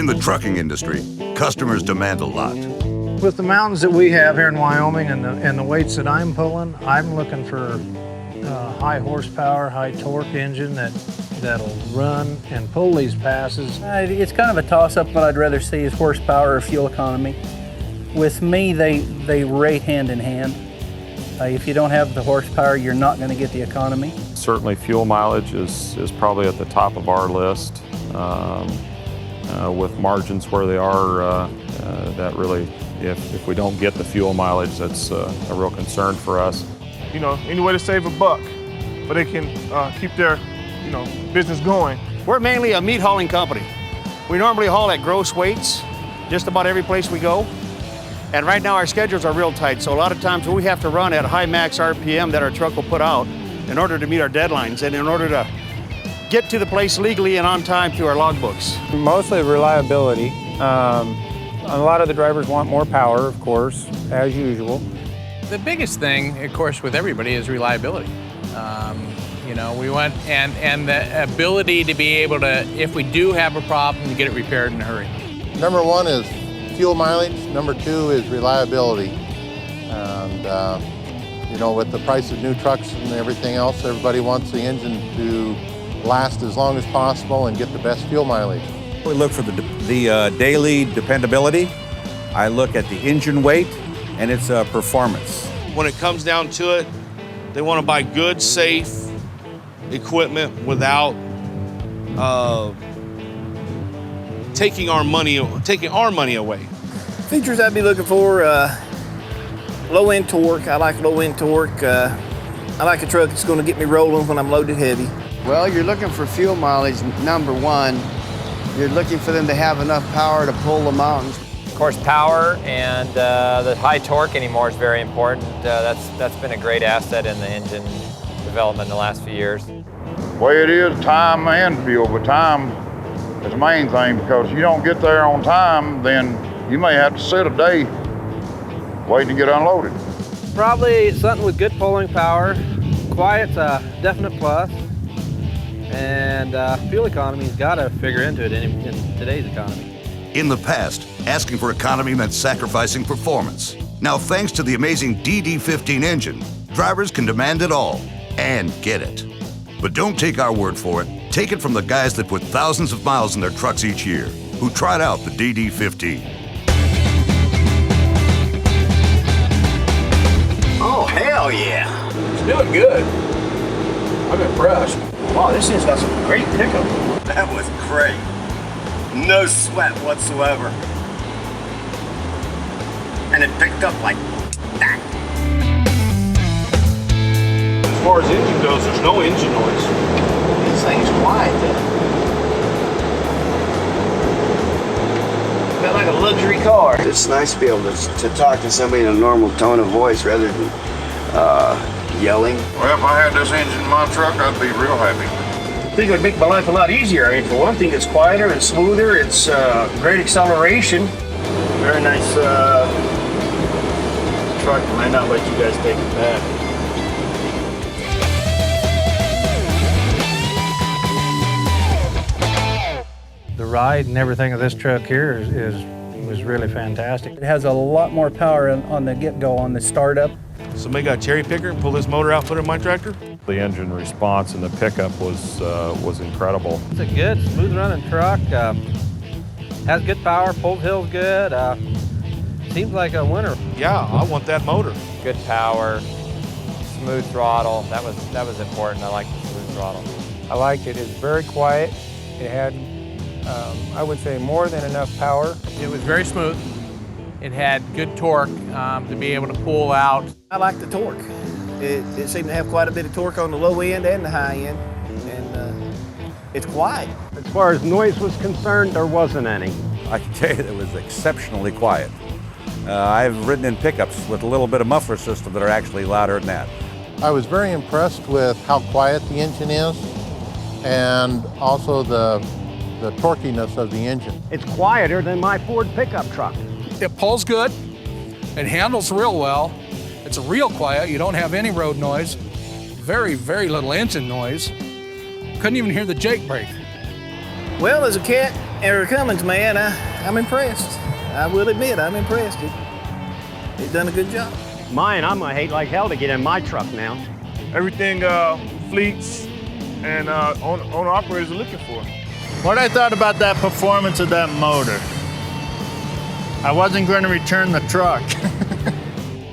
In the trucking industry, customers demand a lot. With the mountains that we have here in Wyoming and the weights that I'm pulling, I'm looking for high horsepower, high torque engine that'll run and pull these passes. It's kind of a toss-up. What I'd rather see is horsepower or fuel economy. With me, they rate hand in hand. If you don't have the horsepower, you're not going to get the economy. Certainly fuel mileage is probably at the top of our list. With margins where they are, that really, if we don't get the fuel mileage, that's a real concern for us. You know, any way to save a buck, but they can keep their, business going. We're mainly a meat hauling company. We normally haul at gross weights, just about every place we go. And right now our schedules are real tight, so a lot of times we have to run at high max RPM that our truck will put out in order to meet our deadlines and in order to get to the place legally and on time to our logbooks. Mostly reliability. A lot of the drivers want more power, of course, as usual. The biggest thing, of course, with everybody is reliability. We want, and the ability to be able to, if we do have a problem, to get it repaired in a hurry. Number one is fuel mileage. Number two is reliability. And, with the price of new trucks and everything else, everybody wants the engine to last as long as possible and get the best fuel mileage. We look for the daily dependability. I look at the engine weight and its performance. When it comes down to it, they want to buy good, safe equipment without taking our money away. Features I'd be looking for, low-end torque. I like low-end torque. I like a truck that's going to get me rolling when I'm loaded heavy. Well, you're looking for fuel mileage, number one. You're looking for them to have enough power to pull the mountains. Of course, power and the high torque anymore is very important. That's been a great asset in the engine development in the last few years. Way it is, time and fuel, but time is the main thing, because if you don't get there on time, then you may have to sit a day waiting to get unloaded. Probably something with good pulling power. Quiet's a definite plus. And fuel economy's got to figure into it in today's economy. In the past, asking for economy meant sacrificing performance. Now, thanks to the amazing DD15 engine, drivers can demand it all and get it. But don't take our word for it. Take it from the guys that put thousands of miles in their trucks each year, who tried out the DD15. Oh, hell yeah. It's doing good. I'm impressed. Wow, this thing's got some great pickup. That was great. No sweat whatsoever. And it picked up like that. As far as engine goes, there's no engine noise. This thing's quiet then. Got like a luxury car. It's nice to be able to talk to somebody in a normal tone of voice rather than yelling. Well, if I had this engine in my truck, I'd be real happy. I think it would make my life a lot easier. I mean, for one thing, it's quieter and smoother. It's great acceleration. Very nice truck. I might not let you guys take it back. The ride and everything of this truck here was really fantastic. It has a lot more power on the get-go, on the startup. Somebody got a cherry picker and pull this motor out, put it in my tractor? The engine response and the pickup was incredible. It's a good, smooth-running truck. Has good power, pulls hills good. Seems like a winner. Yeah, I want that motor. Good power, smooth throttle. That was important. I like the smooth throttle. I liked it. It's very quiet. It had, I would say, more than enough power. It was very smooth. It had good torque to be able to pull out. I like the torque. It seemed to have quite a bit of torque on the low end and the high end, and it's quiet. As far as noise was concerned, there wasn't any. I can tell you that it was exceptionally quiet. I've ridden in pickups with a little bit of muffler system that are actually louder than that. I was very impressed with how quiet the engine is and also the torquiness of the engine. It's quieter than my Ford pickup truck. It pulls good. It handles real well. It's real quiet. You don't have any road noise. Very, very little engine noise. Couldn't even hear the Jake brake. Well, as a cat, Eric Cummins, man, I'm impressed. I will admit, I'm impressed. He's done a good job. Mine, I'm gonna hate like hell to get in my truck now. Everything fleets and owner-operators are looking for. What I thought about that performance of that motor, I wasn't going to return the truck.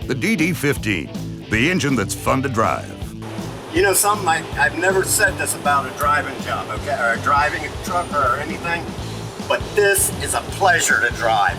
The DD15, the engine that's fun to drive. You know something, I've never said this about a driving job, okay, or driving a truck or anything, but this is a pleasure to drive.